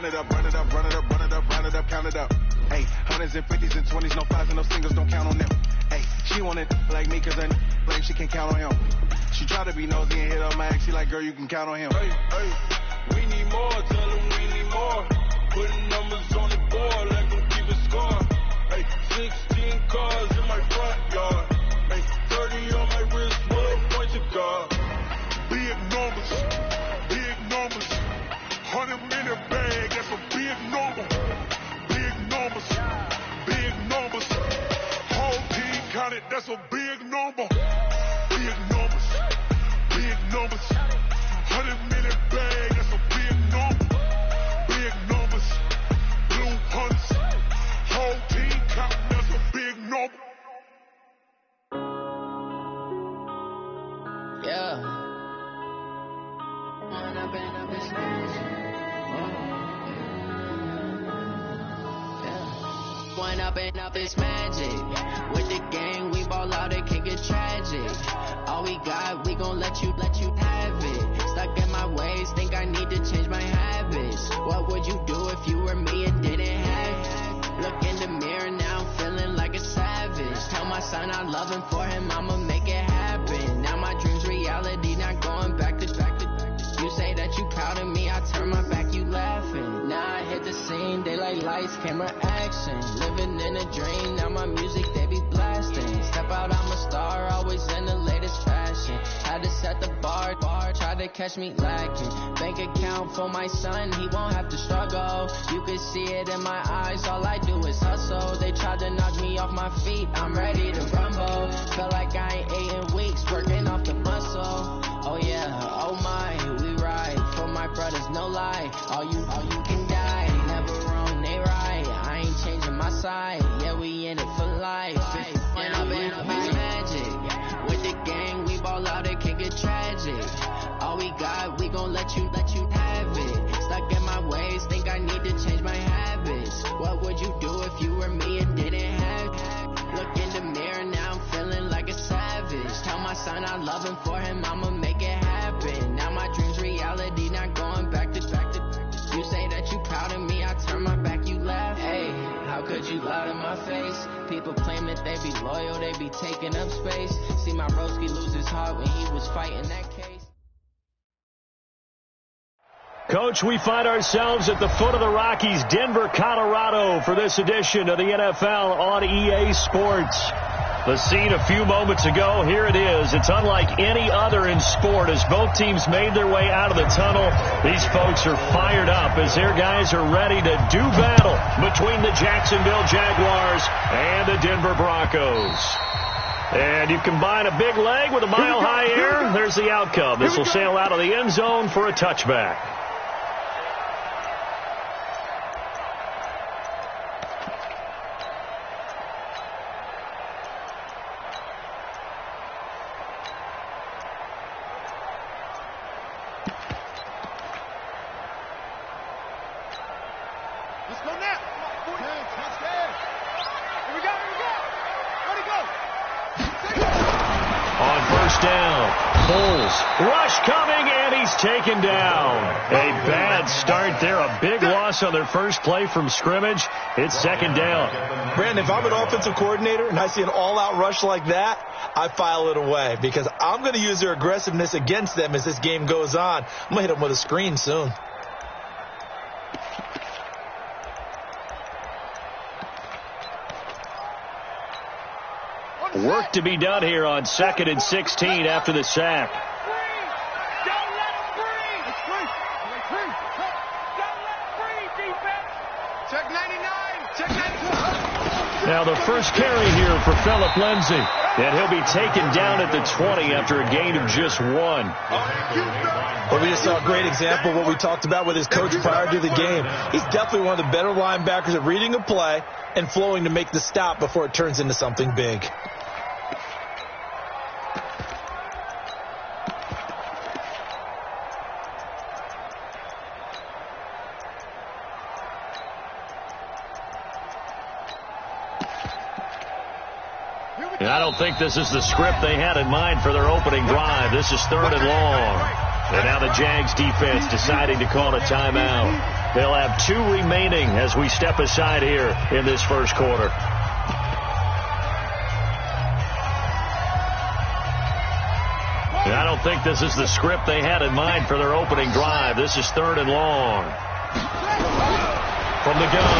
run it up, run it up, run it up, run it up, run it up, count it up. Hey, hundreds and fifties and 20s, no fives and no singles, don't count on them. Hey, she want it like me cause I like she can count on him. She try to be nosy and hit up my ex, she like, girl, you can count on him. Hey, we need more, tell them we need more. Putting numbers on the board, let them keep it score. Hey, 16 cars in my front yard. Hey, 30 on my wrist, what point to guard. Big numbers, 100-minute bag, that's a big number. Big numbers, whole team counted, that's a big number. Big numbers, 100-minute bag, that's a big number. Big numbers, blue hunts, whole team counting, that's a big number. Yeah. One up and up is magic. With the gang, we ball out, it can get tragic. All we got, we gon' let you have it. Stuck in my ways, think I need to change my habits. What would you do if you were me and didn't have it? Look in the mirror now, I'm feeling like a savage. Tell my son I love him, for him I'ma make it happen. Now my dream's reality, not going back to. You say that you proud of me, I turn my back, you laughing. Now I hit the scene, they like lights, camera, action. Living in a dream, now my music, they be blasting. Step out, I'm a star, always in the latest fashion. Had to set the bar, try to catch me lacking. Bank account for my son, he won't have to struggle. You can see it in my eyes, all I do is hustle. They tried to knock me off my feet, I'm ready to rumble. Feel like I ain't ate in weeks, working off the muscle. Oh yeah, oh my, we ride for my brothers, no lie. All you can die, never wrong, they right. I ain't changing my side, yeah, we in it for life. When up and up is magic. With the gang, we ball out, it can get tragic. All we got, we gon' let you have it. Stuck in my ways, think I need to change my habits. What would you do if you were me and didn't have it? Look in the mirror, now I'm feeling like a savage. Tell my son I love him, for him I'ma make it happen. Now my dream's reality, not going back to. You say that you proud of me, I turn my back, you laugh. Hey, how could you lie to my face? People claim that they be loyal, they be taking up space. See my broski lose his heart when he was fighting that case. Coach, we find ourselves at the foot of the Rockies, Denver, Colorado, for this edition of the NFL on EA Sports. The scene a few moments ago, here it is. It's unlike any other in sport as both teams made their way out of the tunnel. These folks are fired up as their guys are ready to do battle between the Jacksonville Jaguars and the Denver Broncos. And you combine a big leg with a mile-high air, there's the outcome. This will sail out of the end zone for a touchback. Rush coming, and he's taken down. A bad start there. A big loss on their first play from scrimmage. It's second down. Brandon, if I'm an offensive coordinator and I see an all-out rush like that, I file it away because I'm going to use their aggressiveness against them as this game goes on. I'm going to hit them with a screen soon. Work to be done here on 2nd and 16 after the sack. Now the first carry here for Phillip Lindsay. And he'll be taken down at the 20 after a gain of just 1. Well, we just saw a great example of what we talked about with his coach prior to the game. He's definitely one of the better linebackers at reading a play and flowing to make the stop before it turns into something big. And I don't think this is the script they had in mind for their opening drive. This is 3rd and long. And now the Jags defense deciding to call a timeout. They'll have 2 remaining as we step aside here in this first quarter. And I don't think this is the script they had in mind for their opening drive. This is 3rd and long. From the gun,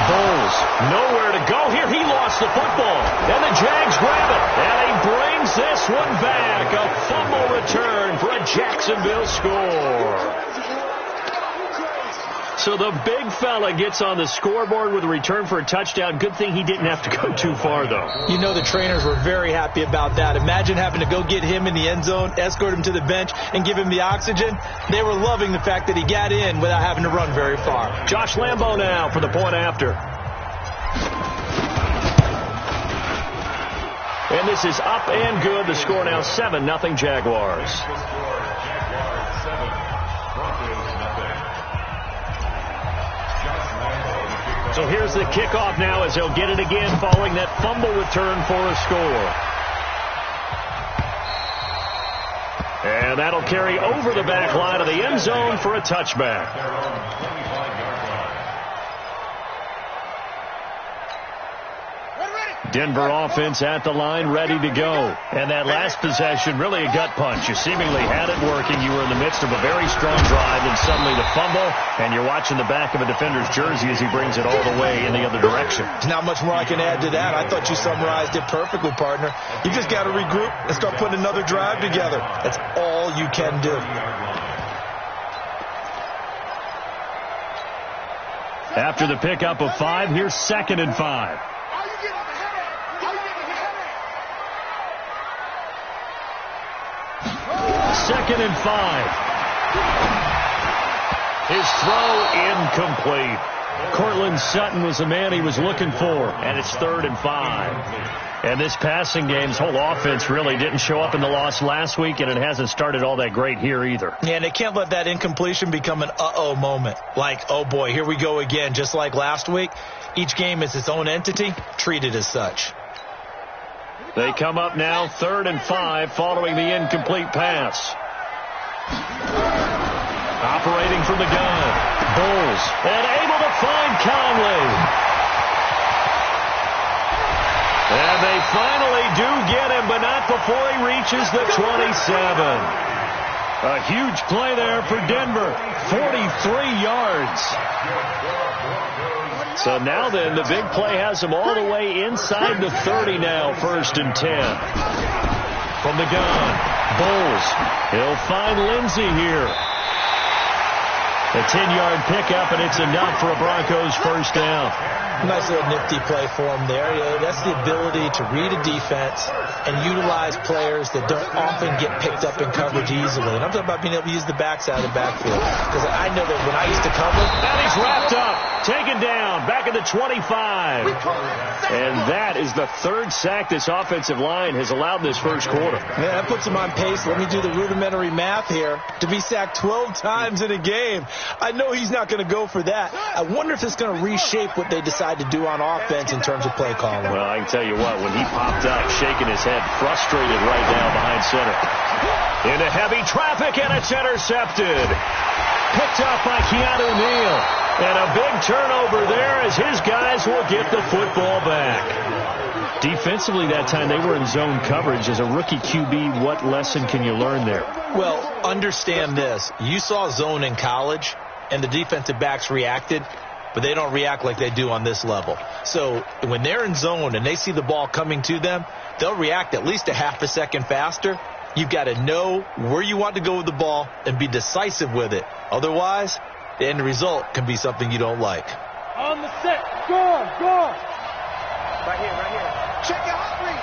Bowles, nowhere to go here. He lost the football, and the Jags grab it, and he brings this one back. A fumble return for a Jacksonville score. So the big fella gets on the scoreboard with a return for a touchdown. Good thing he didn't have to go too far, though. You know the trainers were very happy about that. Imagine having to go get him in the end zone, escort him to the bench, and give him the oxygen. They were loving the fact that he got in without having to run very far. Josh Lambo now for the point after. And this is up and good. The score now 7-0 Jaguars. So here's the kickoff now as they'll get it again following that fumble return for a score. And that'll carry over the back line of the end zone for a touchback. Denver offense at the line, ready to go. And that last possession, really a gut punch. You seemingly had it working. You were in the midst of a very strong drive, and suddenly the fumble, and you're watching the back of a defender's jersey as he brings it all the way in the other direction. Not much more I can add to that. I thought you summarized it perfectly, partner. You just got to regroup and start putting another drive together. That's all you can do. After the pickup of 5, here's 2nd and 5. 2nd and 5. His throw incomplete. Cortland Sutton was the man he was looking for, and it's 3rd and 5. And this passing game's whole offense really didn't show up in the loss last week, and it hasn't started all that great here either. Yeah, and they can't let that incompletion become an uh-oh moment. Like, oh boy, here we go again, just like last week. Each game is its own entity, treated as such. They come up now 3rd and 5 following the incomplete pass. Operating from the gun. Bowles and able to find Conley. And they finally do get him, but not before he reaches the 27. A huge play there for Denver. 43 yards. So now then, the big play has him all the way inside the 30 now, 1st and 10. From the gun, Bowles. He'll find Lindsey here. A 10-yard pickup, and it's enough for a Broncos first down. Nice little nifty play for him there. That's the ability to read a defense and utilize players that don't often get picked up in coverage easily. And I'm talking about being able to use the backside of the backfield. Because I know that when I used to cover... And he's wrapped up, taken down, back at the 25. And that is the 3rd sack this offensive line has allowed this first quarter. Yeah, that puts him on pace. Let me do the rudimentary math here. To be sacked 12 times in a game. I know he's not going to go for that. I wonder if it's going to reshape what they decide to do on offense in terms of play calling. Well, I can tell you what, when he popped up, shaking his head, frustrated right now behind center. Into heavy traffic, and it's intercepted. Picked up by Keanu Neal. And a big turnover there as his guys will get the football back. Defensively that time, they were in zone coverage. As a rookie QB, what lesson can you learn there? Well, understand this. You saw zone in college, and the defensive backs reacted, but they don't react like they do on this level. So when they're in zone and they see the ball coming to them, they'll react at least a half a second faster. You've got to know where you want to go with the ball and be decisive with it. Otherwise, the end result can be something you don't like. On the set. Go. Right here. Check your hot read.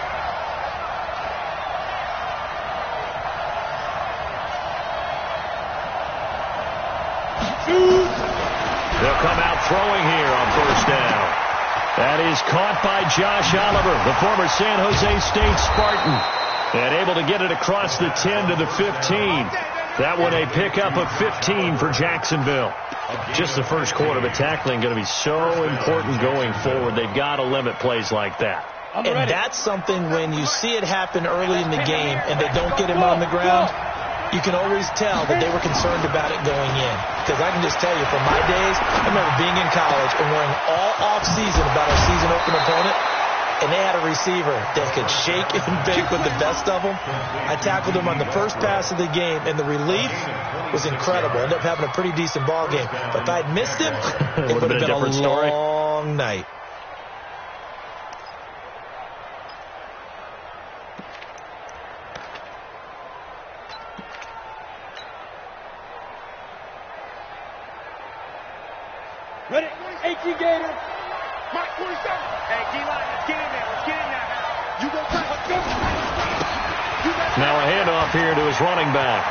They'll come out throwing here on first down. That is caught by Josh Oliver, the former San Jose State Spartan. And able to get it across the 10 to the 15. That one a pickup of 15 for Jacksonville. Just the first quarter, but tackling going to be so important going forward. They've got to limit plays like that. And that's something when you see it happen early in the game and they don't get him on the ground, you can always tell that they were concerned about it going in. Because I can just tell you, from my days, I remember being in college and worrying all off-season about our season opener opponent, and they had a receiver that could shake and bake with the best of them. I tackled him on the first pass of the game, and the relief was incredible. Ended up having a pretty decent ball game. But if I'd missed him, it would have been a long night. Ready? 18 Gator. Mike 47. Hey, D-line, let's get in there. Let's get in there now. You go back. Let's go. Now a handoff here to his running back.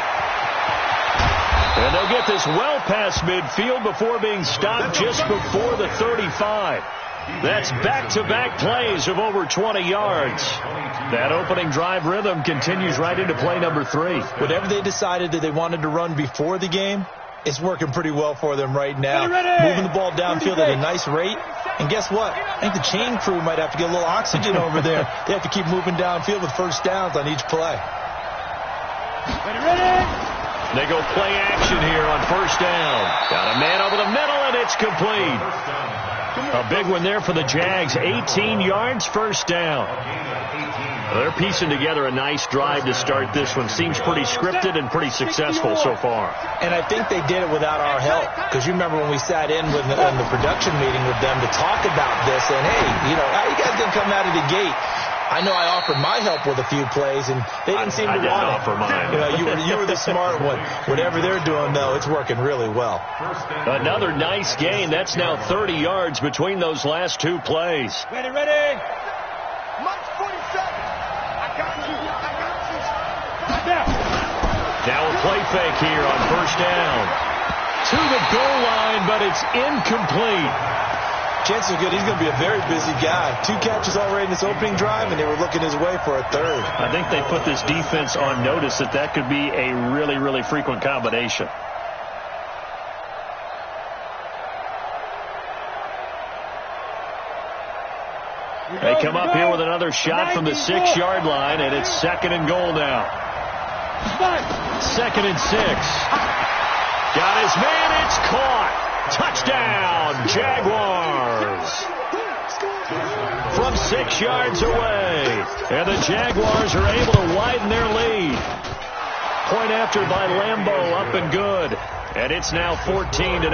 And they'll get this well past midfield before being stopped just before the 35. That's back-to-back plays of over 20 yards. That opening drive rhythm continues right into play number 3. Whatever they decided that they wanted to run before the game, it's working pretty well for them right now. Ready. Moving the ball downfield at a nice rate. And guess what? I think the chain crew might have to get a little oxygen over there. They have to keep moving downfield with first downs on each play. Ready. They go play action here on first down. Got a man over the middle, and it's complete. A big one there for the Jags. 18 yards, first down. They're piecing together a nice drive to start this one. Seems pretty scripted and pretty successful so far. And I think they did it without our help. Because you remember when we sat in with the production meeting with them to talk about this. And, hey, you know, how you guys going to come out of the gate? I know I offered my help with a few plays, and they didn't seem to want it. I didn't offer mine. You know, you were the smart one. Whatever they're doing, though, it's working really well. Another nice gain. That's now 30 yards between those last two plays. Ready. Mike 47. I got you. Now a play fake here on first down. To the goal line, but it's incomplete. Chances are good he's going to be a very busy guy. 2 catches already in this opening drive, and they were looking his way for a third. I think they put this defense on notice that could be a really, really frequent combination. They come up here with another shot from the 6-yard line, and it's 2nd and goal now. 2nd and 6. Got his man. It's caught. Touchdown, Jaguars. From 6 yards away. And the Jaguars are able to widen their lead. Point after by Lambeau, up and good. And it's now 14-0.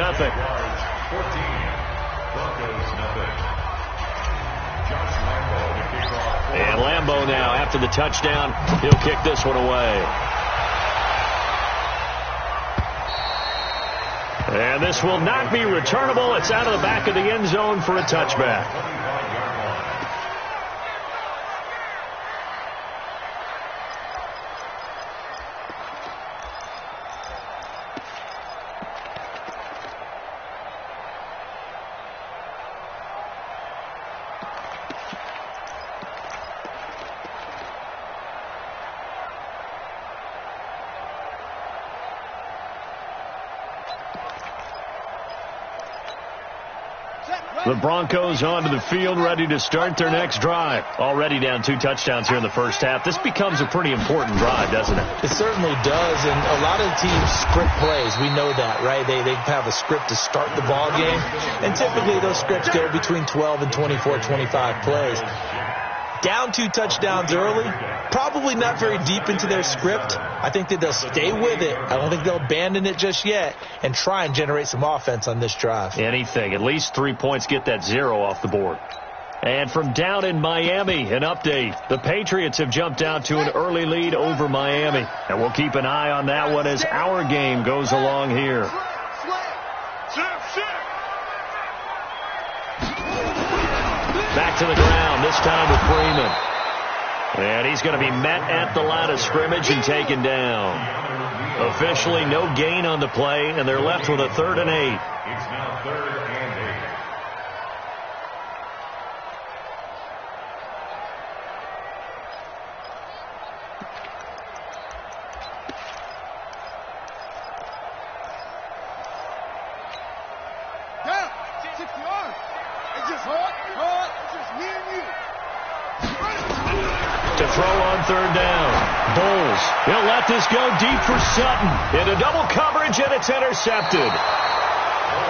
And Lambeau now, after the touchdown, he'll kick this one away. And this will not be returnable. It's out of the back of the end zone for a touchback. The Broncos onto the field, ready to start their next drive. Already down 2 touchdowns here in the first half. This becomes a pretty important drive, doesn't it? It certainly does, and a lot of teams script plays. We know that, right? They have a script to start the ball game, and typically those scripts go between 12 and 24, 25 plays. Down 2 touchdowns early, probably not very deep into their script. I think that they'll stay with it. I don't think they'll abandon it just yet and try and generate some offense on this drive. Anything. At least 3 points, get that 0 off the board. And from down in Miami, an update. The Patriots have jumped out to an early lead over Miami. And we'll keep an eye on that one as our game goes along here. Back to the ground, this time with Freeman. And he's going to be met at the line of scrimmage and taken down. Officially no gain on the play, and they're left with a 3rd and 8. It's now 3rd and 8. Down. 6 yards. It's just hard. It's just me and you. To throw on third down. Bowles. He'll let this go deep for Sutton. Into double coverage, and it's intercepted.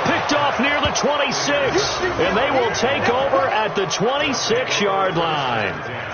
Picked off near the 26. And they will take over at the 26-yard line.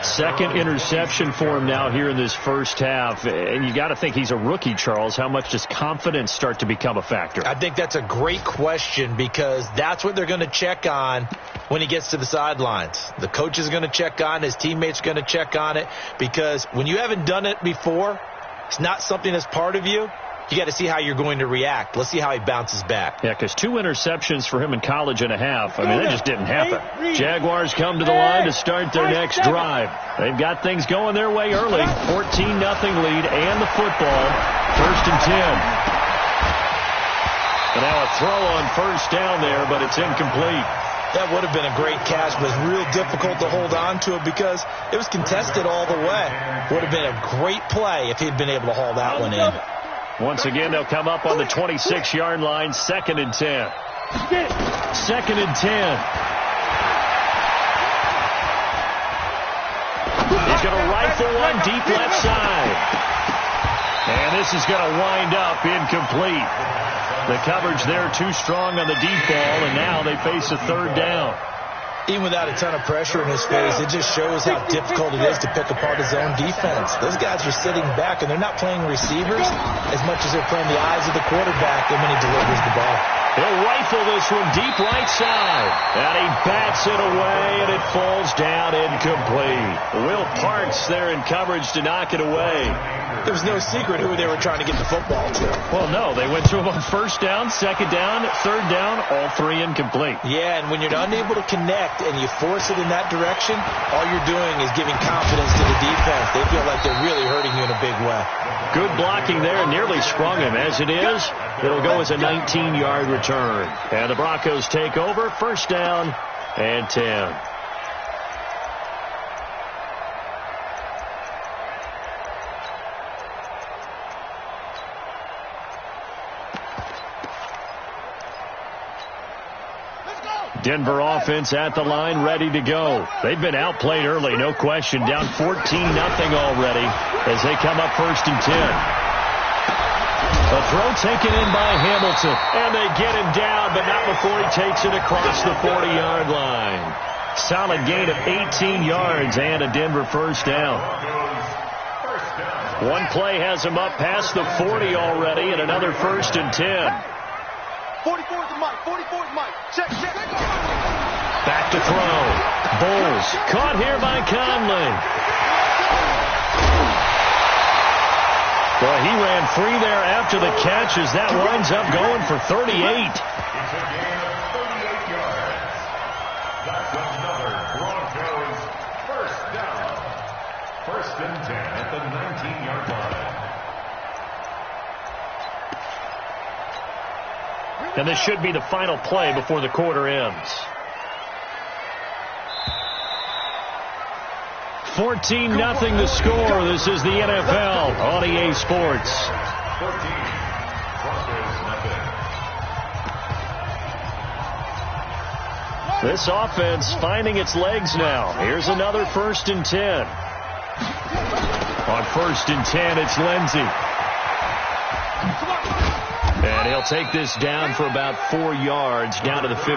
Second interception for him now here in this first half. And you got to think he's a rookie, Charles. How much does confidence start to become a factor? I think that's a great question because that's what they're going to check on when he gets to the sidelines. The coach is going to check on, his teammates are going to check on it, because when you haven't done it before, it's not something that's part of you. You got to see how you're going to react. Let's see how he bounces back. Yeah, because 2 interceptions for him in college and a half. I mean, that just didn't happen. Jaguars come to the line to start their next drive. They've got things going their way early. 14-0 lead and the football. First and 10. And now a throw on first down there, but it's incomplete. That would have been a great catch, but it's real difficult to hold on to it because it was contested all the way. Would have been a great play if he'd been able to haul that one in. Once again, they'll come up on the 26-yard line, 2nd and 10. 2nd and 10. He's going to rifle one deep left side. And this is going to wind up incomplete. The coverage there too strong on the deep ball, and now they face a third down. Even without a ton of pressure in his face, it just shows how difficult it is to pick apart his own defense. Those guys are sitting back, and they're not playing receivers as much as they're playing the eyes of the quarterback when he delivers the ball. He'll rifle this one deep right side. And he bats it away, and it falls down incomplete. Will Parks there in coverage to knock it away. There was no secret who they were trying to get the football to. Well, no. They went to him on first down, second down, third down, all 3 incomplete. Yeah, and when you're unable to connect and you force it in that direction, all you're doing is giving confidence to the defense. They feel like they're really hurting you in a big way. Good blocking there, nearly sprung him. As it is, it'll go as a 19-yard return. And the Broncos take over, first down and 10. Denver offense at the line, ready to go. They've been outplayed early, no question. Down 14-0 already as they come up first and 10. A throw taken in by Hamilton. And they get him down, but not before he takes it across the 40-yard line. Solid gain of 18 yards and a Denver first down. One play has him up past the 40 already, and another first and 10. 44 to Mike. 44 to Mike. Check. Back to throw. Bowles caught here by Conley. Well, he ran free there after the catch as that winds up going for 38. It's a gain of 38 yards. That's another Broncos first down. First and 10 at the 19-yard line. And this should be the final play before the quarter ends. 14-0 the score. This is the NFL on EA Sports. 14. This offense finding its legs now. Here's another first and 10. On first and 10, it's Lindsey. And he'll take this down for about 4 yards, down to the 15.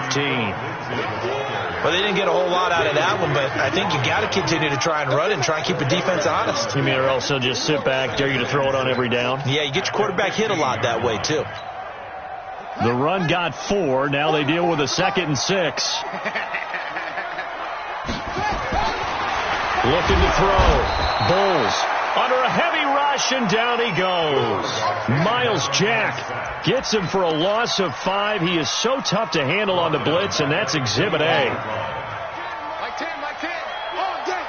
Well, they didn't get a whole lot out of that one, but I think you got to continue to try and run it and try and keep the defense honest. You mean or also just sit back, dare you to throw it on every down? Yeah, you get your quarterback hit a lot that way, too. The run got 4. Now they deal with a 2nd and 6. Looking to throw. Bowles under a heavy rush, and down he goes. Miles Jack gets him for a loss of 5. He is so tough to handle on the blitz, and that's Exhibit A. Mike 10. All day.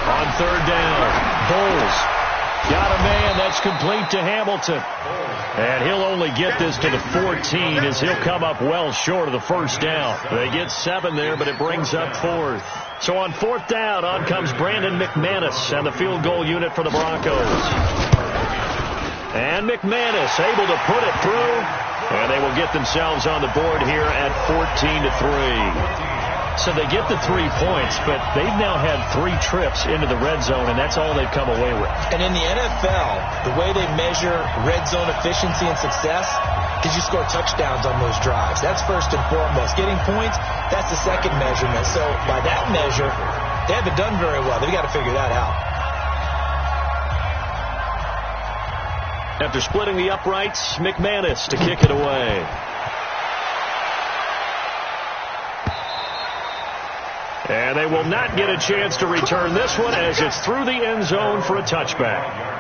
On third down, Bowles got a man. That's complete to Hamilton. And he'll only get this to the 14 as he'll come up well short of the first down. They get 7 there, but it brings up 4th. So on 4th down, on comes Brandon McManus and the field goal unit for the Broncos. And McManus able to put it through. And they will get themselves on the board here at 14-3. So they get the 3 points, but they've now had 3 trips into the red zone, and that's all they've come away with. And in the NFL, the way they measure red zone efficiency and success is you score touchdowns on those drives. That's first and foremost. Getting points, that's the second measurement. So by that measure, they haven't done very well. They've got to figure that out. After splitting the uprights, McManus to kick it away. And they will not get a chance to return this one as it's through the end zone for a touchback.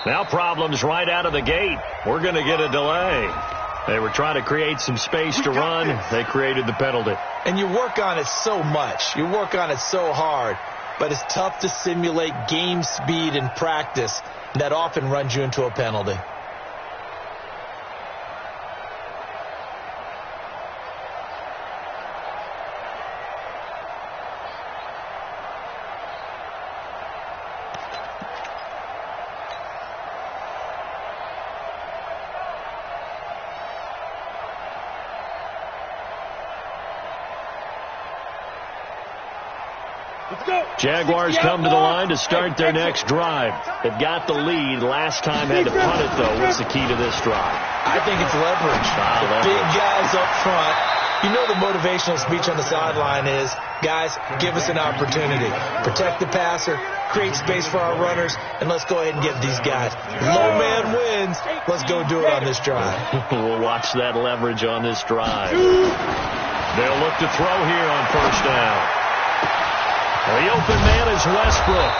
Now problems right out of the gate. We're going to get a delay. They were trying to create some space to run. They created the penalty. And you work on it so much. You work on it so hard. But it's tough to simulate game speed in practice. That often runs you into a penalty. Jaguars come to the line to start their next drive. They've got the lead. Last time had to punt it, though. What's the key to this drive? I think it's leverage. The big guys up front. You know the motivational speech on the sideline is, guys, give us an opportunity. Protect the passer, create space for our runners, and let's go ahead and get these guys. Low man wins. Let's go do it on this drive. We'll watch that leverage on this drive. They'll look to throw here on first down. The open man is Westbrook.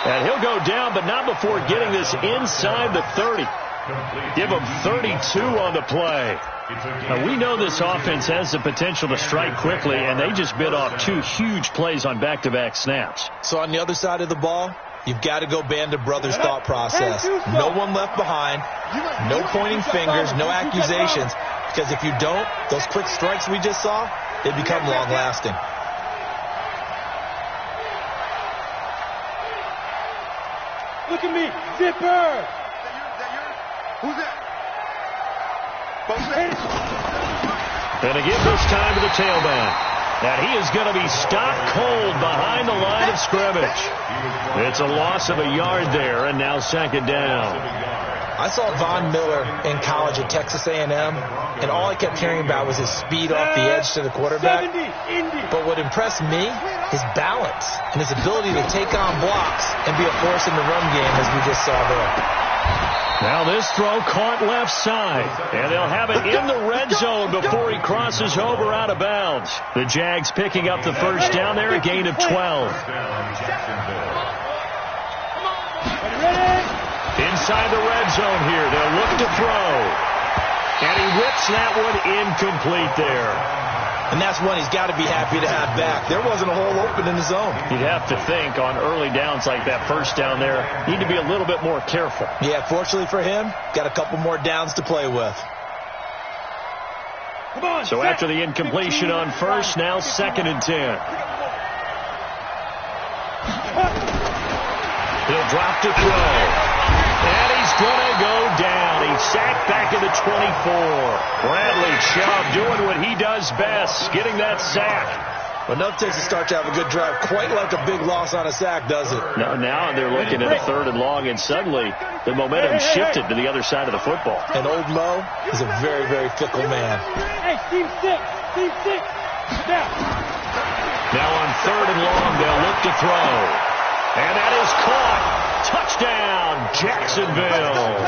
And he'll go down, but not before getting this inside the 30. Give him 32 on the play. Now, we know this offense has the potential to strike quickly, and they just bit off 2 huge plays on back-to-back snaps. So on the other side of the ball, you've got to go Band of Brothers thought process. No one left behind, no pointing fingers, no accusations, because if you don't, those quick strikes we just saw, they become long-lasting. Look at me, Zipper! Who's that? And again this time to the tailback. And he is going to be stopped cold behind the line of scrimmage. It's a loss of a yard there, and now second down. I saw Von Miller in college at Texas A&M, and all I kept hearing about was his speed off the edge to the quarterback. But what impressed me, his balance and his ability to take on blocks and be a force in the run game, as we just saw there. Now this throw caught left side, and they'll have it in the red zone before he crosses over out of bounds. The Jags picking up the first down there, a gain of 12. Inside the red zone here, they'll look to throw. And he whips that one incomplete there. And that's one he's got to be happy to have back. There wasn't a hole open in the zone. You'd have to think on early downs like that first down there, need to be a little bit more careful. Yeah, fortunately for him, got a couple more downs to play with. So after the incompletion on first, now 2nd and 10. He'll drop to throw. And he's going to go down. He's sacked back at the 24. Bradley Chubb doing what he does best, getting that sack. But enough takes to start to have a good drive. Quite like a big loss on a sack, does it? No, now they're looking at a 3rd and long, and suddenly the momentum shifted to the other side of the football. And old Mo is a very, very fickle man. Hey, team 6. Now on 3rd and long, they'll look to throw. And that is caught. Touchdown, Jacksonville.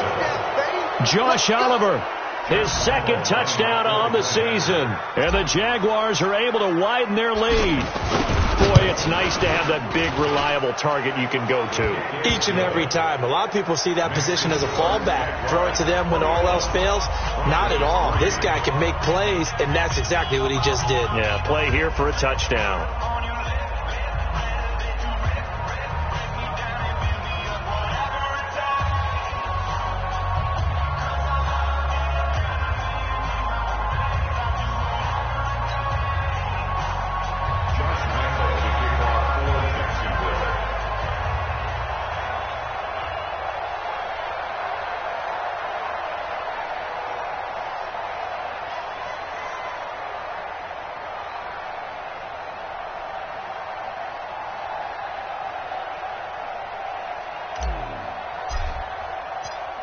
Josh Oliver, his 2nd touchdown on the season. And the Jaguars are able to widen their lead. Boy, it's nice to have that big, reliable target you can go to. Each and every time. A lot of people see that position as a fallback. Throw it to them when all else fails. Not at all. This guy can make plays, and that's exactly what he just did. Yeah, play here for a touchdown.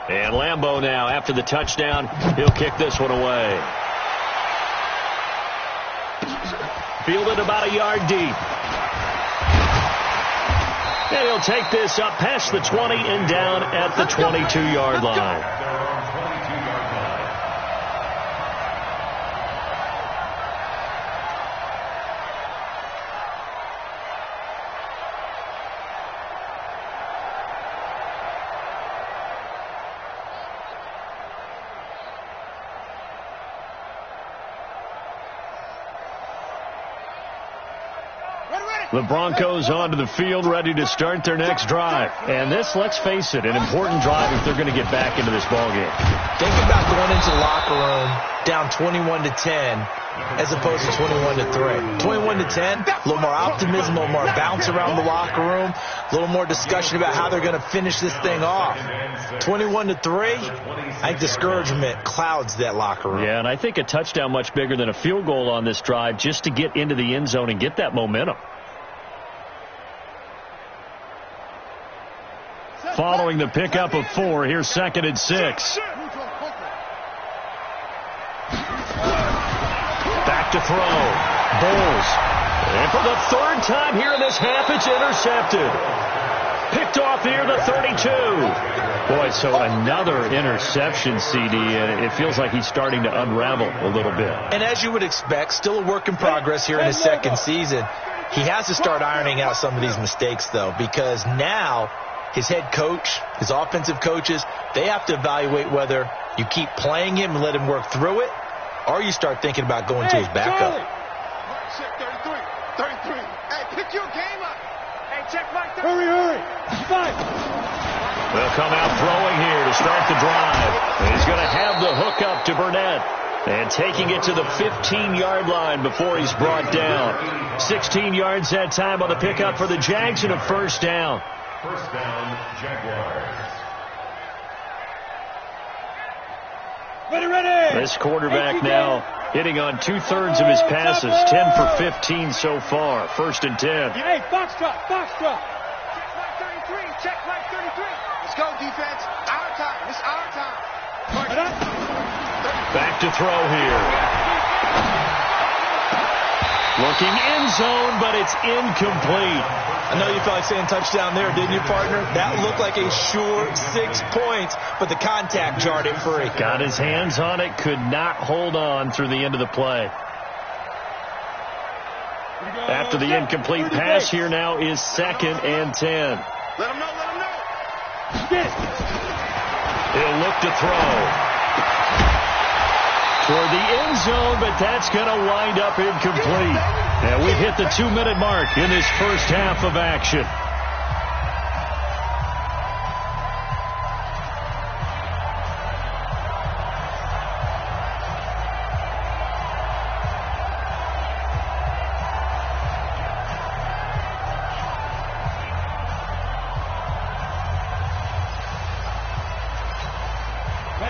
And Lambeau now, after the touchdown, he'll kick this one away. Fielded about a yard deep. And he'll take this up past the 20 and down at the 22-yard line. The Broncos onto the field, ready to start their next drive. And this, let's face it, an important drive if they're going to get back into this ballgame. Think about going into the locker room down 21-10 as opposed to 21-3. 21-10, a little more optimism, a little more bounce around the locker room, a little more discussion about how they're going to finish this thing off. 21-3, I think discouragement clouds that locker room. Yeah, and I think a touchdown much bigger than a field goal on this drive just to get into the end zone and get that momentum. Following the pickup of 4, here's 2nd and 6. Back to throw. Bulls. And for the 3rd time here in this half, it's intercepted. Picked off near the 32. Boy, so another interception, CD, and it feels like he's starting to unravel a little bit. And as you would expect, still a work in progress here in his 2nd season. He has to start ironing out some of these mistakes, though, because now his head coach, his offensive coaches, they have to evaluate whether you keep playing him and let him work through it, or you start thinking about going to his backup. 33. Hey, pick your game up. Hey, check my hurry. 5. They'll come out throwing here to start the drive. And he's going to have the hook up to Burnett. And taking it to the 15-yard line before he's brought down. 16 yards that time on the pickup for the Jags and a 1st down. First down, Jaguars. Ready. This quarterback now hitting on 2/3 of his passes, 10 for 15 so far. 1st and 10. Hey, box drop. Check my 33. Let's go, defense. Our time. It's our time. Back to throw here. Looking end zone, but it's incomplete. I know you felt like saying touchdown there, didn't you, partner? That looked like a sure 6 points, but the contact jarred it free. Got his hands on it, could not hold on through the end of the play. After the incomplete pass, here now is 2nd and 10. Let him know. He'll look to throw toward the end zone, but that's going to wind up incomplete. And we've hit the 2-minute mark in this first half of action.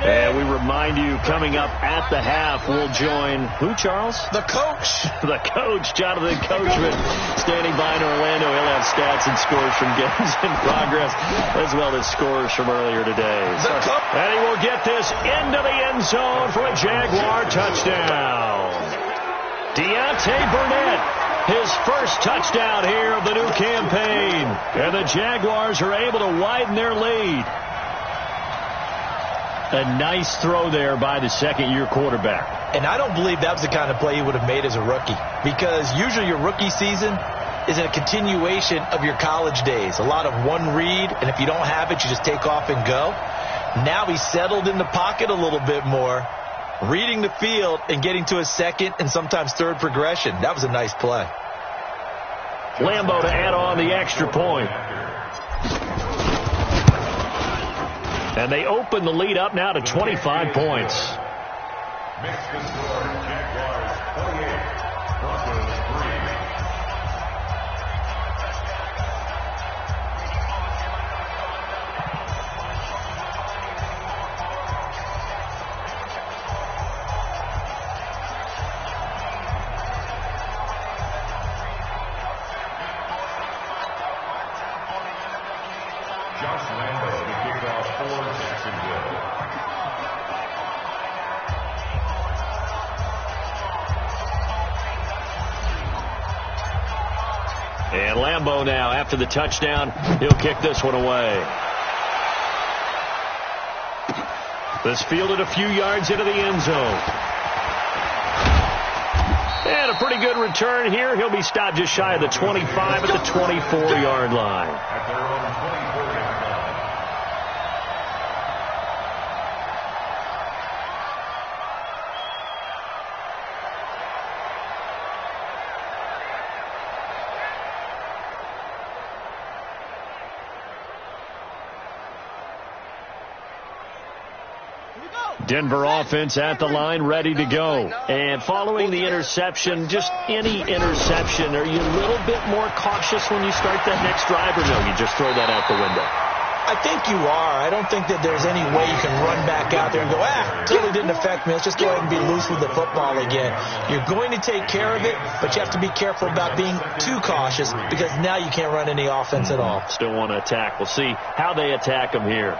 And we remind you, coming up at the half, we'll join who, Charles? The coach. The coach, Jonathan Coachman, standing by in Orlando. He'll have stats and scores from games in progress, as well as scores from earlier today. And he will get this into the end zone for a Jaguar touchdown. Deontay Burnett, his first touchdown here of the new campaign. And the Jaguars are able to widen their lead. A nice throw there by the second-year quarterback. And I don't believe that was the kind of play he would have made as a rookie. Because usually your rookie season, is a continuation of your college days. A lot of one read, and if you don't have it, you just take off and go. Now he's settled in the pocket a little bit more, reading the field and getting to his second and sometimes third progression. That was a nice play. Lambo to add on the extra point. And they open the lead up now to 25 points. Makes the score, Jaguars 48, Broncos 3. Josh Lambo to kick off for Jacksonville. And Lambo now, after the touchdown, he'll kick this one away. This fielded a few yards into the end zone. And a pretty good return here. He'll be stopped just shy of the 25 at the 24-yard line. At their own 24-yard line. Denver offense at the line, ready to go. And following the interception, just any interception, are you a little bit more cautious when you start that next drive, or no, you just throw that out the window? I think you are. I don't think that there's any way you can run back out there and go, totally didn't affect me. Let's just go ahead and be loose with the football again. You're going to take care of it, but you have to be careful about being too cautious because now you can't run any offense at all. Still want to attack. We'll see how they attack them here.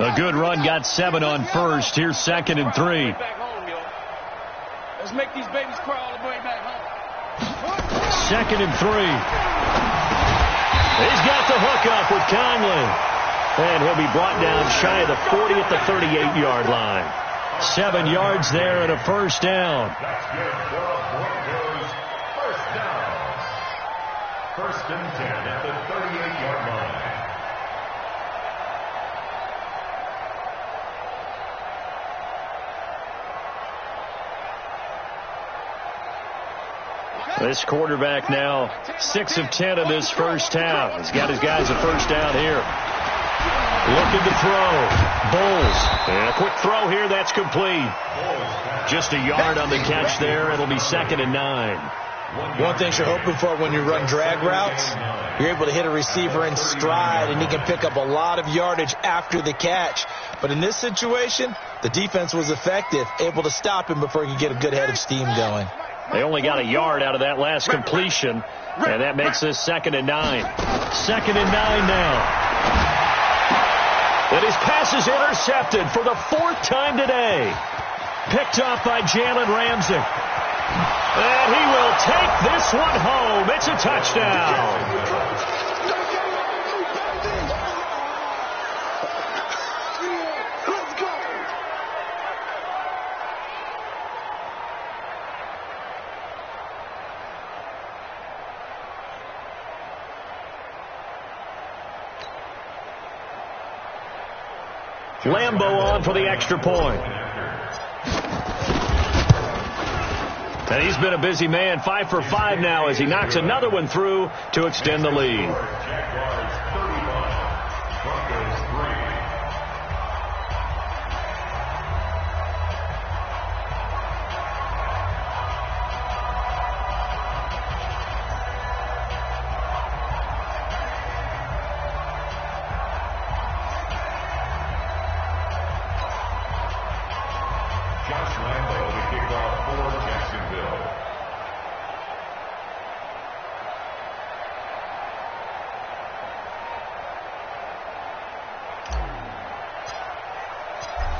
A good run, got 7 on first. Here's 2nd and 3. Let's make these babies cry all the way back home. 2nd and 3. He's got the hook up with Conley. And he'll be brought down shy of the 40 at the 38-yard line. 7 yards there and a first down. That's good for a Broncos first down. 1st and 10 at the 38-yard line. This quarterback now 6 of 10 in this first half. He's got his guys a first down here. Looking to throw. Bowles. And a quick throw here. That's complete. Just a yard on the catch there. It'll be 2nd and 9. One thing you're hoping for when you run drag routes, you're able to hit a receiver in stride, and he can pick up a lot of yardage after the catch. But in this situation, the defense was effective, able to stop him before he could get a good head of steam going. They only got a yard out of that last completion, and that makes this 2nd and 9. 2nd and 9 now. And his pass is intercepted for the 4th time today. Picked off by Jalen Ramsey. And he will take this one home. It's a touchdown. Lambo on for the extra point. And he's been a busy man, 5 for 5 now as he knocks another one through to extend the lead. Jaguars 31, Broncos 3. Josh Lambo to kick off for Jacksonville.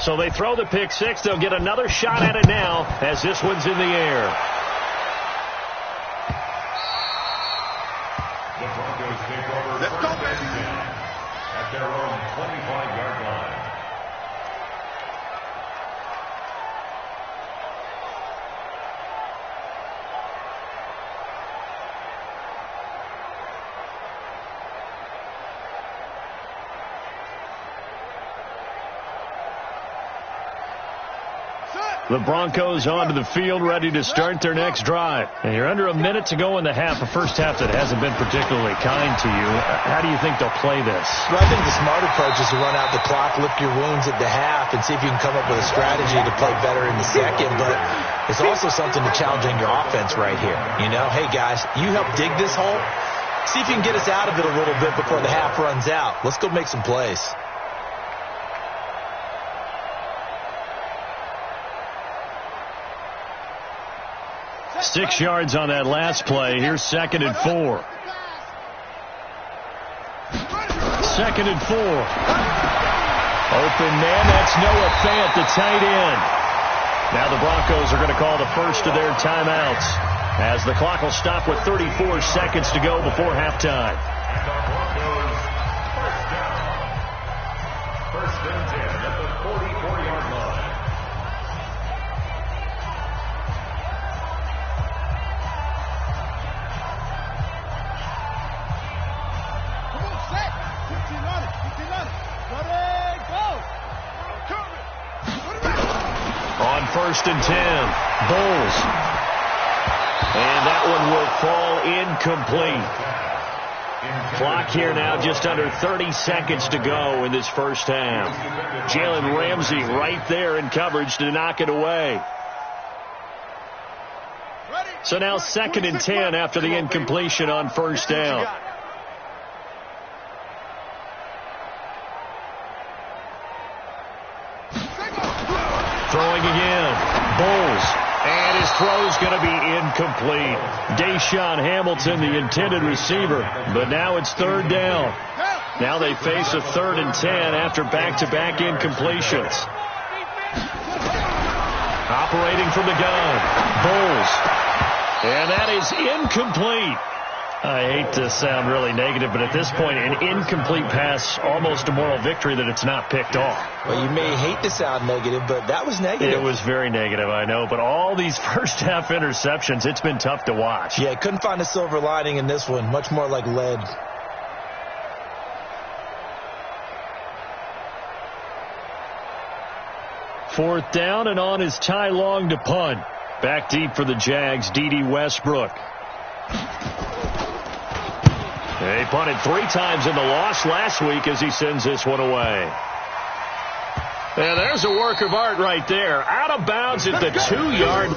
So they throw the pick six. They'll get another shot at it now as this one's in the air. The Broncos take over first and 10 at their own 25-yard line. The Broncos onto the field, ready to start their next drive. And you're under a minute to go in the half, a first half that hasn't been particularly kind to you. How do you think they'll play this? Well, I think the smart approach is to run out the clock, lick your wounds at the half, and see if you can come up with a strategy to play better in the second. But it's also something to challenging your offense right here. You know, hey, guys, you help dig this hole. See if you can get us out of it a little bit before the half runs out. Let's go make some plays. Six yards on that last play. Here's 2nd and 4. 2nd and 4. Open man. That's Noah Fant, the tight end. Now the Broncos are going to call the first of their timeouts as the clock will stop with 34 seconds to go before halftime. And the Broncos first down. 1st and 10 at the 44-yard line. On 1st and 10, Bulls. And that one will fall incomplete. Clock here now, just under 30 seconds to go in this first half. Jalen Ramsey right there in coverage to knock it away. So now 2nd and 10 after the incompletion on 1st down. Throwing again. Bulls. And his throw's going to be incomplete. Deshaun Hamilton, the intended receiver. But now it's 3rd down. Now they face a 3rd and 10 after back-to-back incompletions. Operating from the gun. Bulls. And that is incomplete. I hate to sound really negative, but at this point, an incomplete pass, almost a moral victory that it's not picked off. Well, you may hate to sound negative, but that was negative. It was very negative, I know. But all these first-half interceptions, it's been tough to watch. Yeah, couldn't find a silver lining in this one. Much more like lead. Fourth down, and on is Ty Long to punt. Back deep for the Jags, D.D. Westbrook. They punted 3 times in the loss last week as he sends this one away. And there's a work of art right there. Out of bounds at the 2-yard.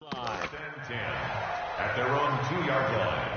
First and 10 at their own 2-yard line.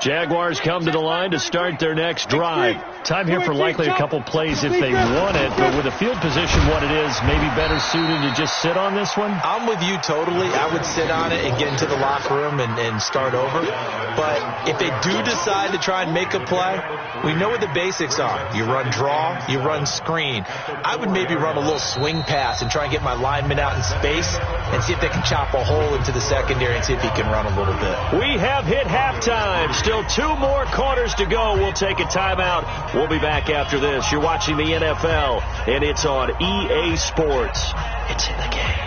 Jaguars come to the line to start their next drive. Time here for likely a couple plays if they want it, but with the field position what it is, maybe better suited to just sit on this one? I'm with you totally. I would sit on it and get into the locker room and start over. But if they do decide to try and make a play, we know what the basics are. You run draw, you run screen. I would maybe run a little swing pass and try and get my lineman out in space and see if they can chop a hole into the secondary and see if he can run a little bit. We have hit halftime. Still 2 more quarters to go. We'll take a timeout. We'll be back after this. You're watching the NFL, and it's on EA Sports. It's in the game.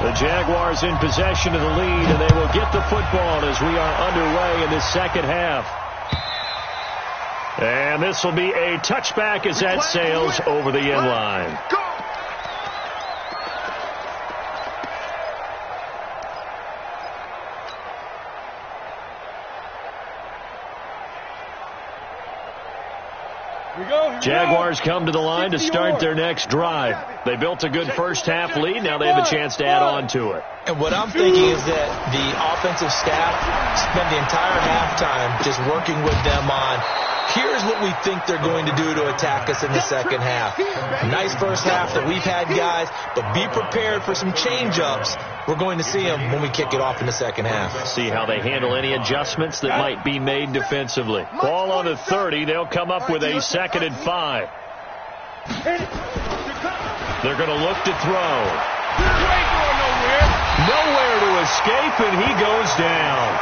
The Jaguars in possession of the lead, and they will get the football as we are underway in the second half. And this will be a touchback as that sails over the end line. Jaguars come to the line to start their next drive. They built a good first-half lead. Now they have a chance to add on to it. And what I'm thinking is that the offensive staff spent the entire halftime just working with them on, here's what we think they're going to do to attack us in the second half. Nice first half that we've had, guys, but be prepared for some change-ups. We're going to see them when we kick it off in the second half. See how they handle any adjustments that might be made defensively. Ball on the 30. They'll come up with a 2nd and 5. They're going to look to throw. Nowhere to escape, and he goes down.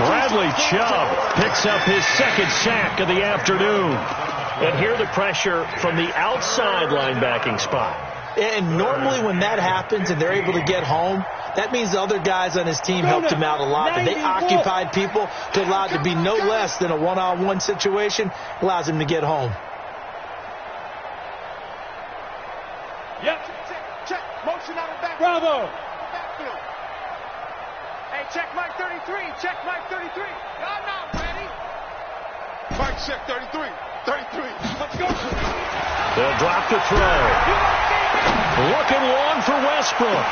Bradley Chubb picks up his 2nd sack of the afternoon. And here the pressure from the outside linebacking spot. And normally when that happens and they're able to get home, that means the other guys on his team helped him out a lot. But they occupied people to allow it to be no less than a one-on-one situation, allows him to get home. Yep. Check. Motion out of back. Bravo. Backfield. Hey, check Mike 33. Check Mike 33. Y'all not ready. Mike check 33. 33. Let's go. They'll drop the throw. Looking long for Westbrook.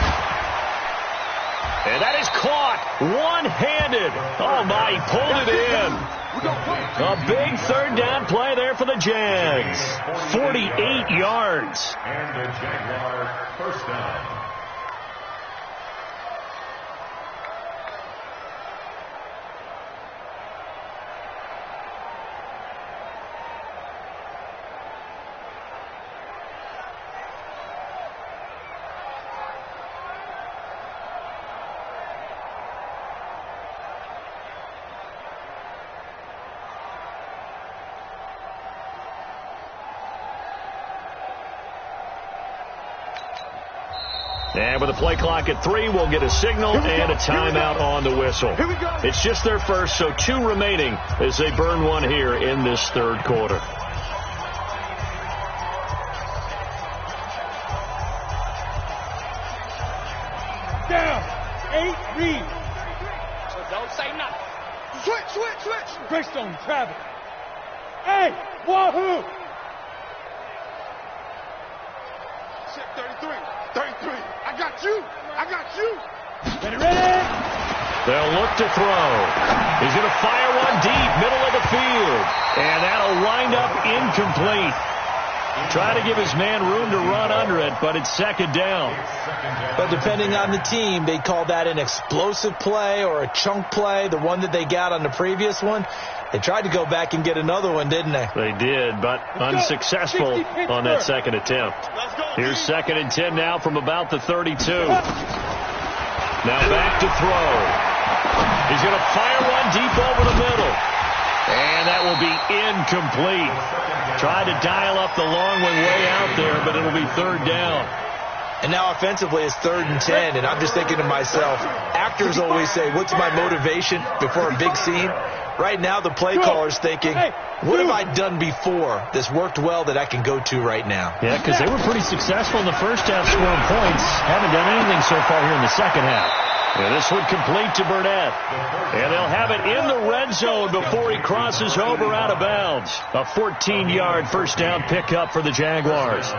And that is caught one-handed. Oh, my, he pulled it in. A big 3rd down play there for the Jags. 48 yards. And the Jaguar first down. And with the play clock at 3, we'll get a signal and a timeout on the whistle. It's just their first, so 2 remaining as they burn one here in this 3rd quarter. Down. 8 read. So don't say nothing. Switch. Greystone, Travis. Hey, wahoo. Check 33. 33. I got you. Ready. They'll look to throw. He's going to fire one deep, middle of the field. And that'll wind up incomplete. Try to give his man room to run under it, but it's 2nd down. But depending on the team, they call that an explosive play or a chunk play, the one that they got on the previous one. They tried to go back and get another one, didn't they? They did, but unsuccessful on that 2nd attempt. Here's 2nd and 10 now from about the 32. Now back to throw. He's going to fire one deep over the middle. And that will be incomplete. Tried to dial up the long one way out there, but it'll be 3rd down. And now offensively it's 3rd and 10, and I'm just thinking to myself, actors always say, what's my motivation before a big scene? Right now the play caller's thinking, what have I done before that's worked well that I can go to right now? Yeah, because they were pretty successful in the first half scoring points. Haven't done anything so far here in the second half. And this one complete to Burnett. And they'll have it in the red zone before he crosses over out of bounds. A 14-yard first down pickup for the Jaguars.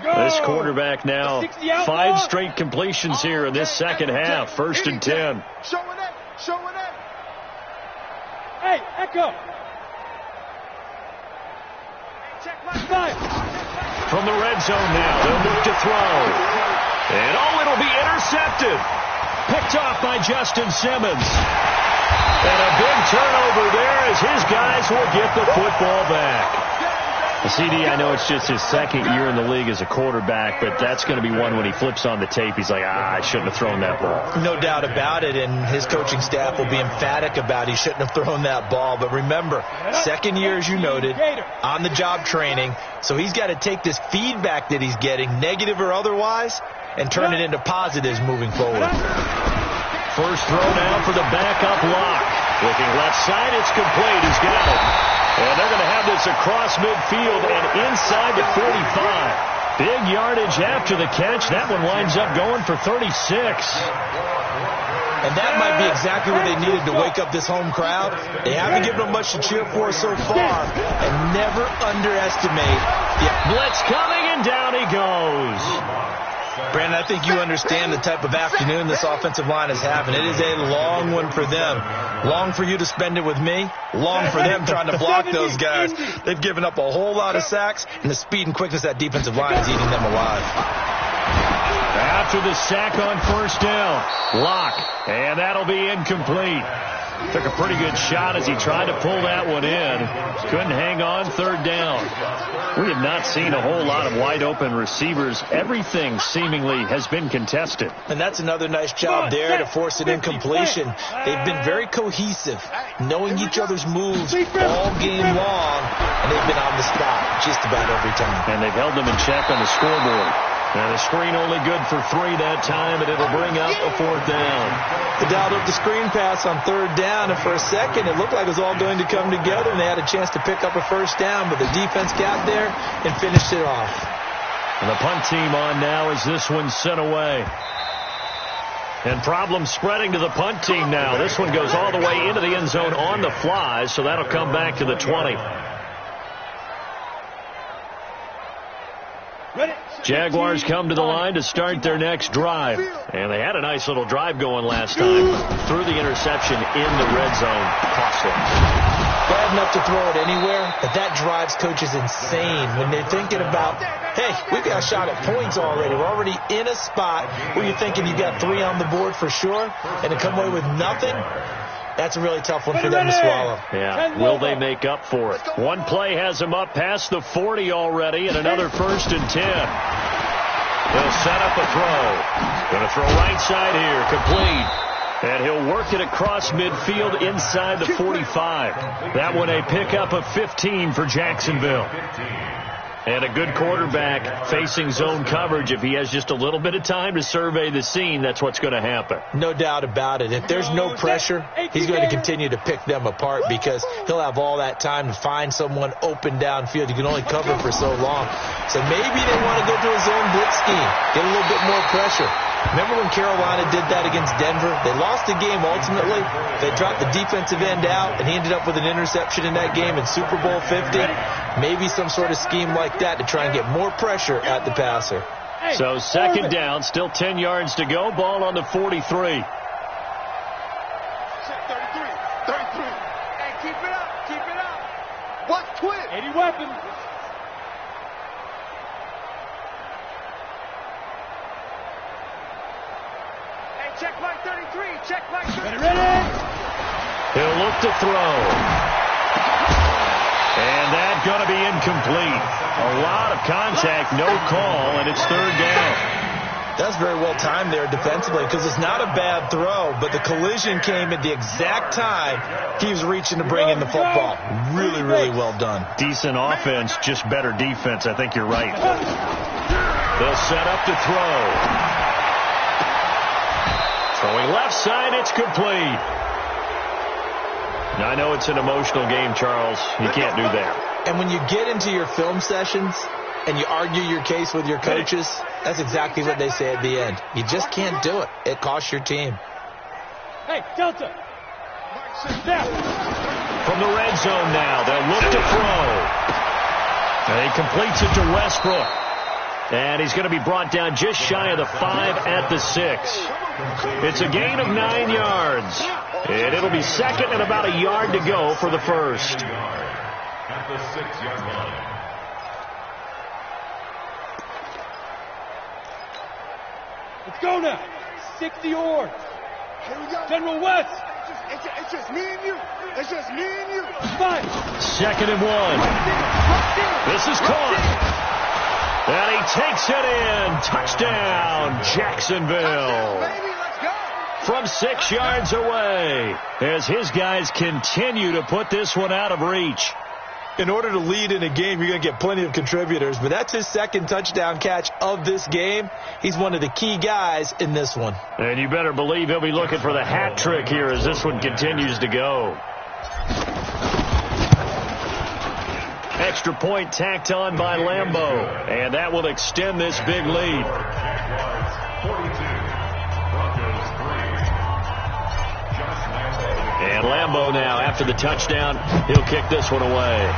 This quarterback now 5 straight completions here in this second half. First and 10. Showing it. Hey, Echo. From the red zone now, they'll look to throw. And it'll be intercepted. Picked off by Justin Simmons. And a big turnover there as his guys will get the football back. CD, I know it's just his second year in the league as a quarterback, but that's going to be one when he flips on the tape. He's like, I shouldn't have thrown that ball. No doubt about it, and his coaching staff will be emphatic about he shouldn't have thrown that ball. But remember, second year, as you noted, on-the-job training, so he's got to take this feedback that he's getting, negative or otherwise, and turn it into positives moving forward. First throw now for the backup Lock. Looking left side, it's complete. He's got it. And they're going to have this across midfield and inside the 45. Big yardage after the catch. That one winds up going for 36. And that might be exactly what they needed to wake up this home crowd. They haven't given them much to cheer for so far. And never underestimate the blitz coming, and down he goes. Brandon, I think you understand the type of afternoon this offensive line is having. It is a long one for them. Long for you to spend it with me. Long for them trying to block those guys. They've given up a whole lot of sacks, and the speed and quickness of that defensive line is eating them alive. After the sack on first down, Lock, and that'll be incomplete. Took a pretty good shot as he tried to pull that one in. Couldn't hang on, third down. We have not seen a whole lot of wide-open receivers. Everything seemingly has been contested. And that's another nice job there to force an incompletion. They've been very cohesive, knowing each other's moves all game long, and they've been on the spot just about every time. And they've held them in check on the scoreboard. And the screen only good for 3 that time, and it'll bring up a fourth down. They dialed up the screen pass on third down, and for a second it looked like it was all going to come together, and they had a chance to pick up a first down, but the defense got there and finished it off. And the punt team on now as this one's sent away. And problems spreading to the punt team now. This one goes all the way into the end zone on the fly, so that'll come back to the 20. Jaguars come to the line to start their next drive. And they had a nice little drive going last time. Threw the interception in the red zone. Costly. Bad enough to throw it anywhere, but that drives coaches insane when they're thinking about, hey, we've got a shot at points already. We're already in a spot where you're thinking you've got 3 on the board for sure, and to come away with nothing, that's a really tough one for them to swallow. Yeah, will they make up for it? One play has them up past the 40 already, and another first and 10. He'll set up a throw. Going to throw right side here, complete. And he'll work it across midfield inside the 45. That one a pickup of 15 for Jacksonville. And a good quarterback facing zone coverage. If he has just a little bit of time to survey the scene, that's what's going to happen. No doubt about it. If there's no pressure, he's going to continue to pick them apart because he'll have all that time to find someone open downfield. You can only cover for so long. So maybe they want to go to a zone blitz scheme, get a little bit more pressure. Remember when Carolina did that against Denver? They lost the game ultimately. They dropped the defensive end out, and he ended up with an interception in that game in Super Bowl 50. Maybe some sort of scheme like that to try and get more pressure at the passer. So second down, still 10 yards to go. Ball on the 43. 33. Hey, keep it up. Keep it up. What's quick? 80 weapons. Check mark 33. Check mark 33. Ready? He'll look to throw. And that's going to be incomplete. A lot of contact, no call, and it's third down. That's very well timed there defensively because it's not a bad throw, but the collision came at the exact time he was reaching to bring in the football. Really, really well done. Decent offense, just better defense. I think you're right. They'll set up to throw. Throwing left side, it's complete. Now, I know it's an emotional game, Charles. You can't do that. And when you get into your film sessions, and you argue your case with your coaches, that's exactly what they say at the end. You just can't do it. It costs your team. Hey, Delta. From the red zone now, they'll look to throw. And he completes it to Westbrook. And he's going to be brought down just shy of the 5 at the 6. It's a gain of 9 yards. And it'll be second and about a yard to go for the first. At the 6-yard line. Let's go now. 60 yards. General West. It's just me and you. It's just me and you. 5. Second and 1. This is caught. And he takes it in. Touchdown, Jacksonville. From 6 yards away, as his guys continue to put this one out of reach. In order to lead in a game, you're going to get plenty of contributors, but that's his second touchdown catch of this game. He's one of the key guys in this one. And you better believe he'll be looking for the hat trick here as this one continues to go. Extra point tacked on by Lambeau, and that will extend this big lead. And Lambeau now, after the touchdown, he'll kick this one away.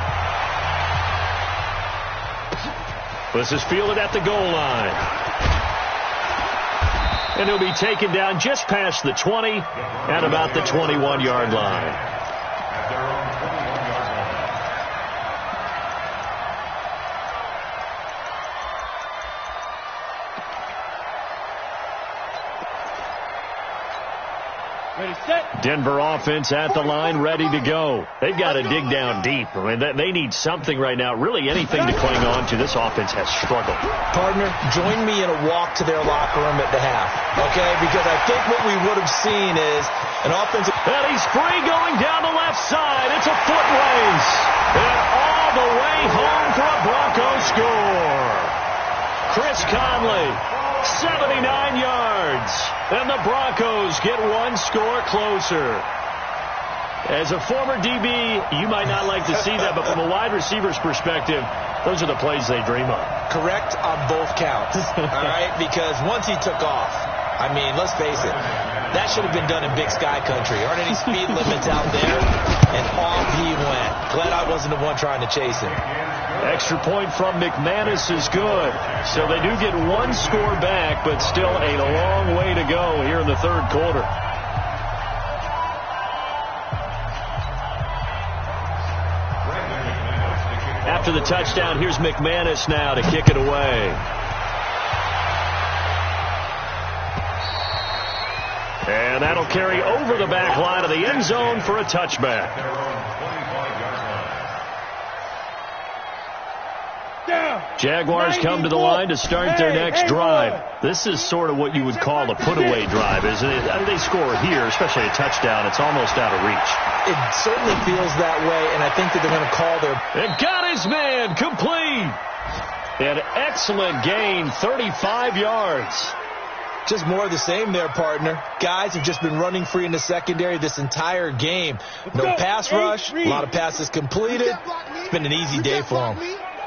This is fielded at the goal line. And he'll be taken down just past the 20 at about the 21-yard line. Denver offense at the line, ready to go. They've got to dig down deep. I mean, they need something right now, really anything to cling on to. This offense has struggled. Partner, join me in a walk to their locker room at the half, okay? Because I think what we would have seen is an offensive... And he's free going down the left side. It's a foot race. And all the way home for a Broncos score. Chris Conley, 79 yards. And the Broncos get one score closer. As a former DB, you might not like to see that, but from a wide receiver's perspective, those are the plays they dream of. Correct on both counts, all right? Because once he took off, I mean, let's face it, that should have been done in Big Sky country. Aren't any speed limits out there? And off he went. Glad I wasn't the one trying to chase him. Extra point from McManus is good. So they do get one score back, but still a long way to go here in the third quarter. After the touchdown, here's McManus now to kick it away. And that'll carry over the back line of the end zone for a touchback. Jaguars come to the line to start their next drive. This is sort of what you would call a put-away drive, isn't it? They score here, especially a touchdown. It's almost out of reach. It certainly feels that way, and I think that they're going to call their... And got his man complete. An excellent gain, 35 yards. Just more of the same there, partner. Guys have just been running free in the secondary this entire game. No pass rush, a lot of passes completed. It's been an easy day for them.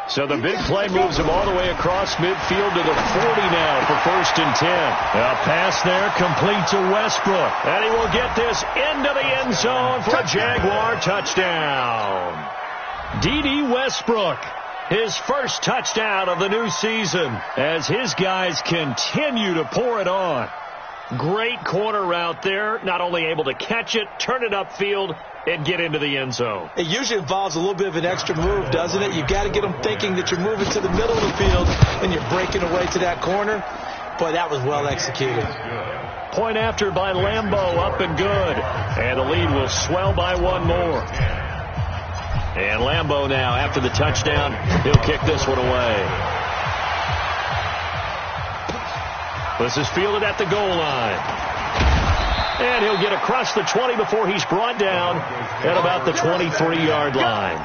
So the big play moves him all the way across midfield to the 40 now for 1st and 10. A pass there complete to Westbrook. And he will get this into the end zone for a Jaguar touchdown. D.D. Westbrook, his first touchdown of the new season as his guys continue to pour it on. Great corner route there, not only able to catch it, turn it upfield, and get into the end zone. It usually involves a little bit of an extra move, doesn't it? You've got to get them thinking that you're moving to the middle of the field and you're breaking away to that corner. Boy, that was well executed. Point after by Lambeau, up and good. And the lead will swell by one more. And Lambeau now, after the touchdown, he'll kick this one away. This is fielded at the goal line. And he'll get across the 20 before he's brought down at about the 23-yard line.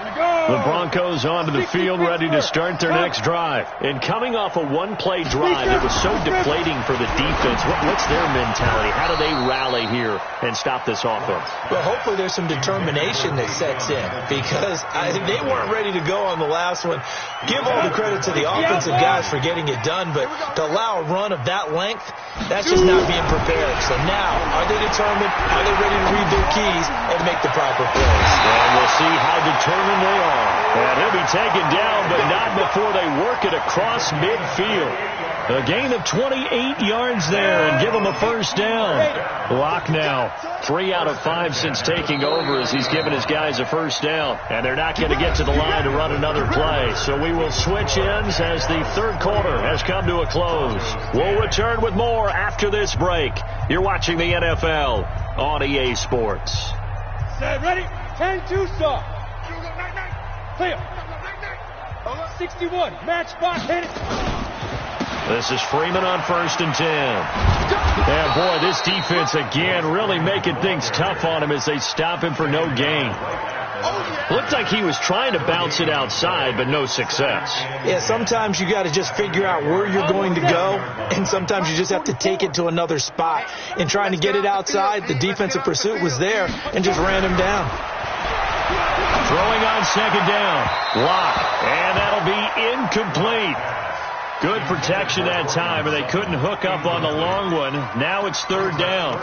Let's go. The Broncos onto the field, ready to start their next drive. And coming off a one-play drive, it was so deflating for the defense. What's their mentality? How do they rally here and stop this offense? Well, hopefully there's some determination that sets in, because they weren't ready to go on the last one. Give all the credit to the offensive guys for getting it done, but to allow a run of that length, that's just not being prepared. So now, are they determined? Are they ready to read their keys and make the proper plays? And we'll see how determined they are. And he'll be taken down, but not before they work it across midfield. A gain of 28 yards there and give him a first down. Locke now 3 out of 5 since taking over as he's given his guys a first down. And they're not going to get to the line to run another play. So we will switch ends as the third quarter has come to a close. We'll return with more after this break. You're watching the NFL on EA Sports. Set, ready? 10-2 stop. Clear. 61. Match box. Hit it. This is Freeman on 1st and 10. And boy, this defense again really making things tough on him as they stop him for no gain. Looked like he was trying to bounce it outside, but no success. Yeah, sometimes you got to just figure out where you're going to go, and sometimes you just have to take it to another spot. And trying to get it outside, the defensive pursuit was there and just ran him down. Throwing on 2nd down. Locke, and that'll be incomplete. Good protection that time, and they couldn't hook up on the long one. Now it's 3rd down.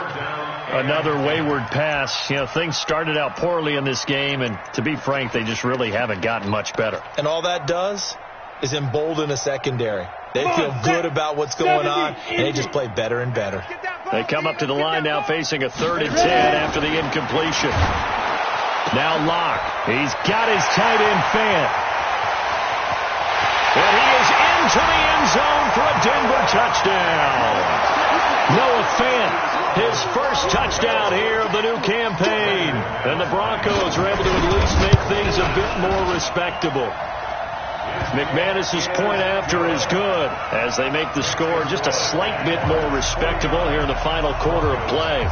Another wayward pass. Things started out poorly in this game, and to be frank, they just really haven't gotten much better. And all that does is embolden a secondary. They feel good about what's going on, and they just play better and better. They come up to the line now facing a 3rd and 10 after the incompletion. Now Locke. He's got his tight end Fant. And he is into the end zone for a Denver touchdown. Noah Fant, his first touchdown here of the new campaign. And the Broncos are able to at least make things a bit more respectable. McManus's point after is good as they make the score just a slight bit more respectable here in the final quarter of play.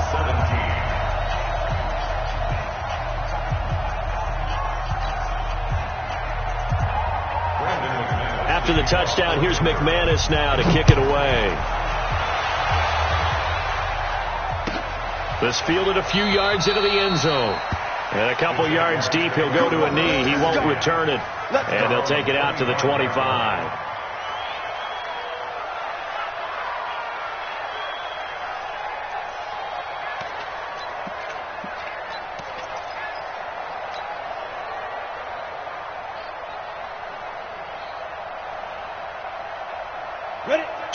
After the touchdown, here's McManus now to kick it away. This fielded a few yards into the end zone. And a couple yards deep, he'll go to a knee. He won't return it. And he'll take it out to the 25.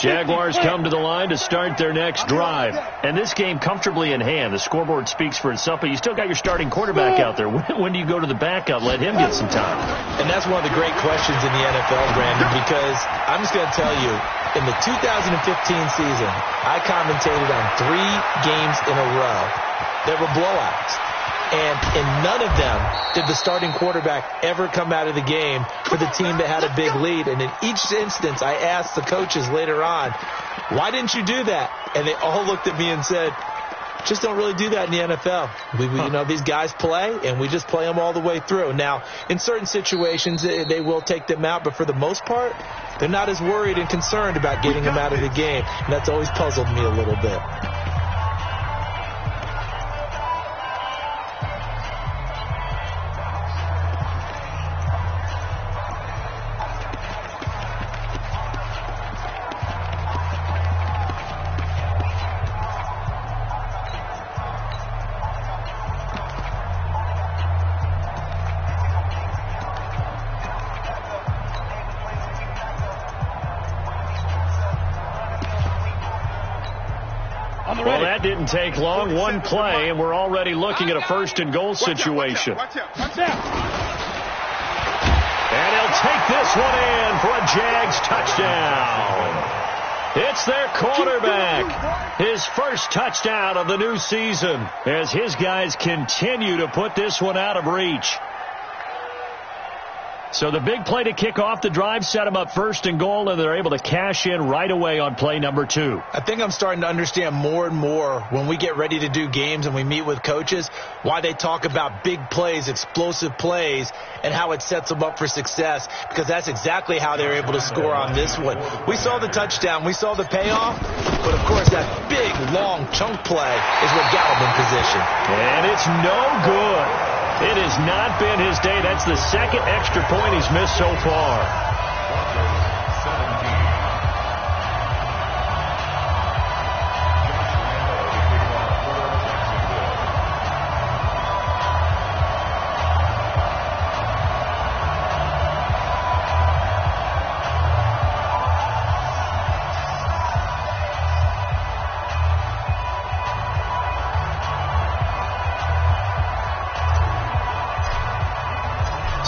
Jaguars come to the line to start their next drive. And this game comfortably in hand. The scoreboard speaks for itself, but you still got your starting quarterback out there. When do you go to the backup? Let him get some time. And that's one of the great questions in the NFL, Brandon, because I'm just going to tell you, in the 2015 season, I commentated on 3 games in a row that were blowouts. And in none of them did the starting quarterback ever come out of the game for the team that had a big lead. And in each instance, I asked the coaches later on, why didn't you do that? And they all looked at me and said, just don't really do that in the NFL. These guys play, and we just play them all the way through. Now, in certain situations, they will take them out, but for the most part, they're not as worried and concerned about getting them out of the game. And that's always puzzled me a little bit. Well, that didn't take long. One play, and we're already looking at a 1st and goal situation. Watch out. And he'll take this one in for a Jags touchdown. It's their quarterback. His first touchdown of the new season as his guys continue to put this one out of reach. So the big play to kick off the drive set them up first and goal, and they're able to cash in right away on play number 2. I think I'm starting to understand more and more when we get ready to do games and we meet with coaches why they talk about big plays, explosive plays, and how it sets them up for success, because that's exactly how they were able to score on this one. We saw the touchdown. We saw the payoff. But, of course, that big, long chunk play is what got him in position. And it's no good. It has not been his day. That's the second extra point he's missed so far.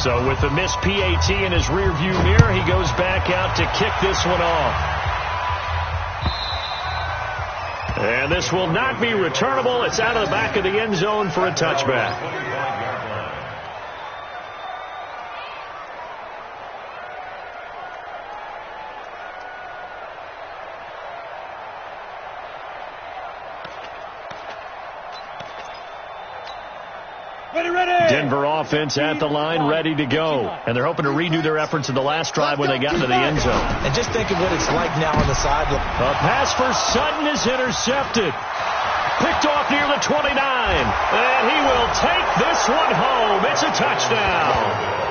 So with the missed PAT in his rearview mirror, he goes back out to kick this one off. And this will not be returnable. It's out of the back of the end zone for a touchback. Denver offense at the line, ready to go. And they're hoping to redo their efforts in the last drive when they got into the end zone. And just think of what it's like now on the sideline. A pass for Sutton is intercepted. Picked off near the 29. And he will take this one home. It's a touchdown.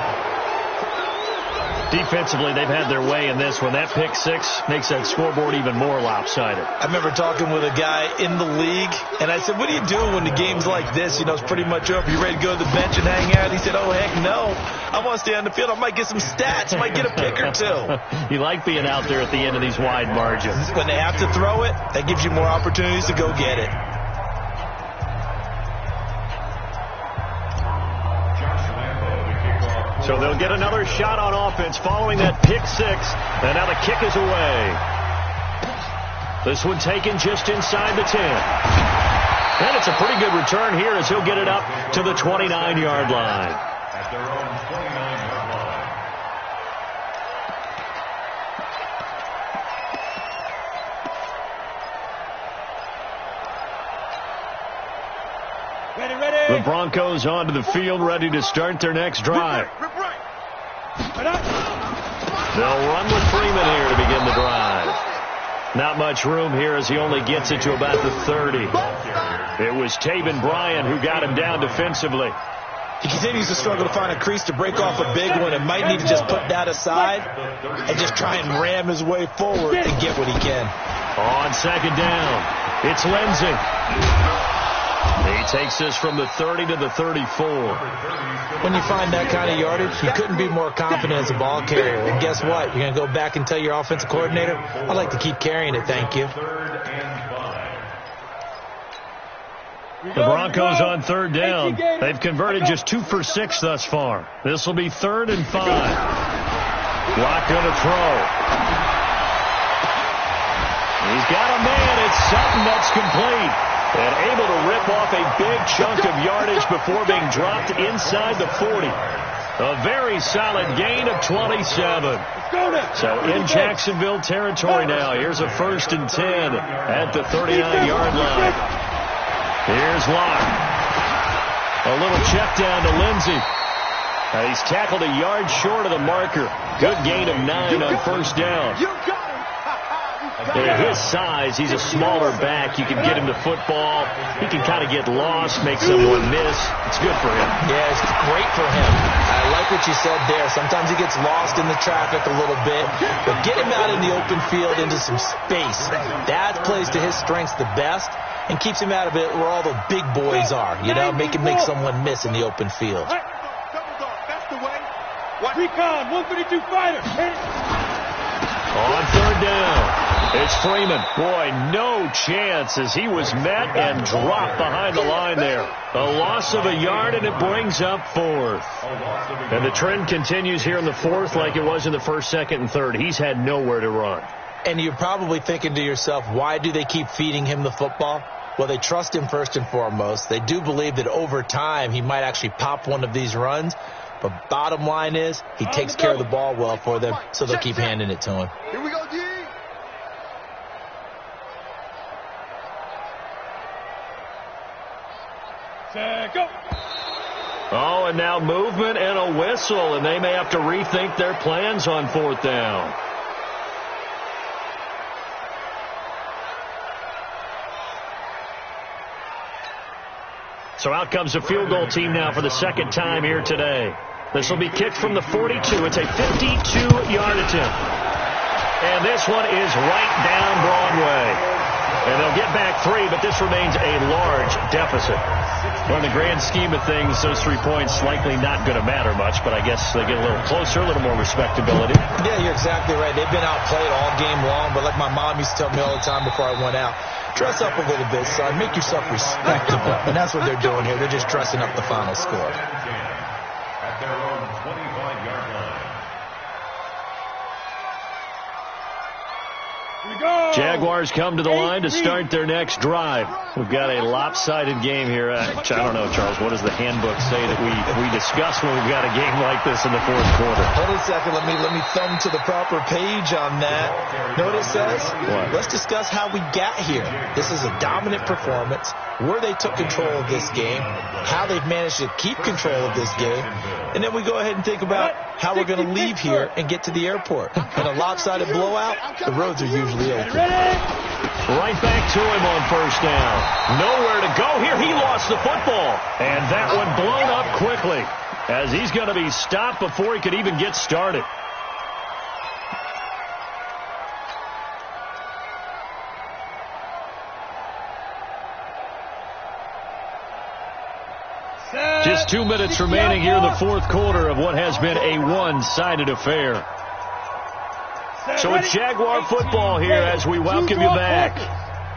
Defensively, they've had their way in this one. That pick six makes that scoreboard even more lopsided. I remember talking with a guy in the league, and I said, what do you do when the game's like this? You know, it's pretty much over. You ready to go to the bench and hang out? He said, oh, heck no. I want to stay on the field. I might get some stats. I might get a pick or two. You like being out there at the end of these wide margins. When they have to throw it, that gives you more opportunities to go get it. So they'll get another shot on offense following that pick six. And now the kick is away. This one taken just inside the 10. And it's a pretty good return here as he'll get it up to the 29-yard line. At their own 29-yard line. The Broncos onto the field, ready to start their next drive. They'll run with Freeman here to begin the drive. Not much room here as he only gets it to about the 30. It was Taven Bryan who got him down defensively. He continues to struggle to find a crease to break off a big one and might need to just put that aside and just try and ram his way forward and get what he can. On second down, it's Lindsey. He takes this from the 30 to the 34. When you find that kind of yardage, you couldn't be more confident as a ball carrier. And guess what? You're going to go back and tell your offensive coordinator, I'd like to keep carrying it, thank you. The Broncos on third down. They've converted just 2 for 6 thus far. This will be 3rd and 5. Block going to throw. He's got a man. It's Sutton. That's complete. And able to rip off a big chunk of yardage before being dropped inside the 40. A very solid gain of 27. So in Jacksonville territory now. Here's a 1st and 10 at the 39-yard line. Here's Locke. A little check down to Lindsey. And he's tackled a yard short of the marker. Good gain of 9 on 1st down. At his size, he's a smaller back. You can get him to football. He can kind of get lost, make someone miss. It's good for him. Yeah, it's great for him. I like what you said there. Sometimes he gets lost in the traffic a little bit. But get him out in the open field into some space. That plays to his strengths the best and keeps him out of it where all the big boys are. You know, make someone miss in the open field. That's the way. Recon, 132 fighter. On third down. It's Freeman. Boy, no chance as he was met and dropped behind the line there. A loss of a yard, and it brings up 4th. And the trend continues here in the 4th like it was in the 1st, 2nd, and 3rd. He's had nowhere to run. And you're probably thinking to yourself, why do they keep feeding him the football? Well, they trust him first and foremost. They do believe that over time he might actually pop one of these runs. But bottom line is, he takes care of the ball well for them, so they'll keep handing it to him. Here we go, D. Set, go. Oh, and now movement and a whistle, and they may have to rethink their plans on 4th down. So out comes the field goal team now for the second time here today. This will be kicked from the 42. It's a 52-yard attempt. And this one is right down Broadway. And they'll get back 3, but this remains a large deficit. Well, in the grand scheme of things, those 3 points likely not going to matter much, but I guess they get a little closer, a little more respectability. Yeah, you're exactly right. They've been outplayed all game long, but like my mom used to tell me all the time before I went out, dress up a little bit, son. Make yourself respectable. And that's what they're doing here. They're just dressing up the final score. At their own 25-yard line. Jaguars come to the line to start their next drive. We've got a lopsided game here. I don't know, Charles. What does the handbook say that we discuss when we've got a game like this in the 4th quarter? Hold on a second. Let me thumb to the proper page on that. Know what it says? What? Let's discuss how we got here. This is a dominant performance, where they took control of this game, how they've managed to keep control of this game, and then we go ahead and think about how we're going to leave here and get to the airport. In a lopsided blowout, the roads are usually open. Right back to him on 1st down. Nowhere to go here. He lost the football. And that one blown up quickly as he's going to be stopped before he could even get started. Just 2 minutes remaining here in the 4th quarter of what has been a one-sided affair. So it's Jaguar football here as we welcome you back.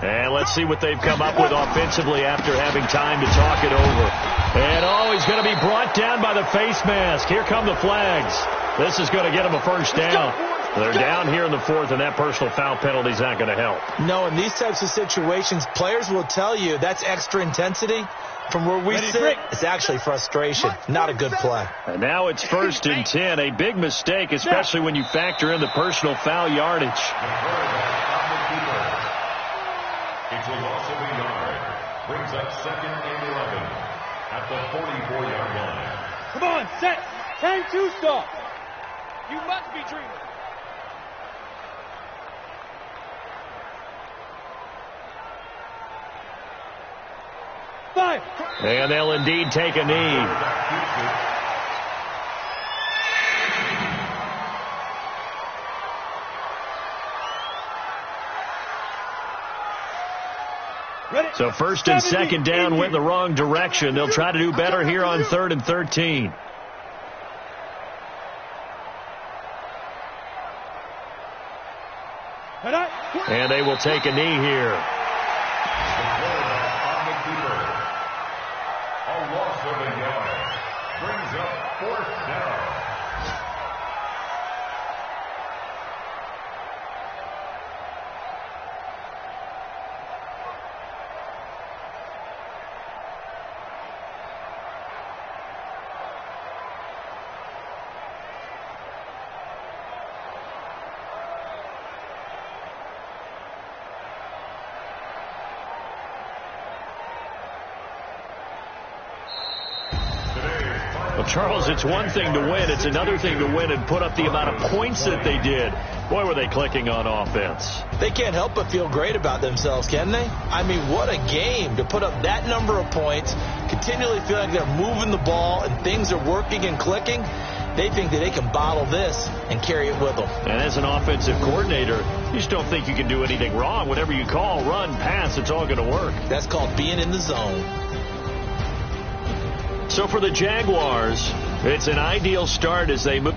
And let's see what they've come up with offensively after having time to talk it over. And, he's going to be brought down by the face mask. Here come the flags. This is going to get him a 1st down. They're down here in the 4th, and that personal foul penalty is not going to help. No, in these types of situations, players will tell you that's extra intensity. From where we sit, it's actually frustration. Not a good play. And now it's 1st and 10. A big mistake, especially when you factor in the personal foul yardage. It's a loss of a yard. Brings up 2nd and 11 at the 44-yard line. Come on, set. Time to stop. You must be dreaming. And they'll indeed take a knee. So 1st and 2nd down went in the wrong direction. They'll try to do better here on 3rd and 13. And they will take a knee here. Brings up 4th down. Charles, it's one thing to win. It's another thing to win and put up the amount of points that they did. Boy, were they clicking on offense. They can't help but feel great about themselves, can they? I mean, what a game to put up that number of points, continually feeling like they're moving the ball and things are working and clicking. They think that they can bottle this and carry it with them. And as an offensive coordinator, you just don't think you can do anything wrong. Whatever you call, run, pass, it's all going to work. That's called being in the zone. So for the Jaguars, it's an ideal start as they move.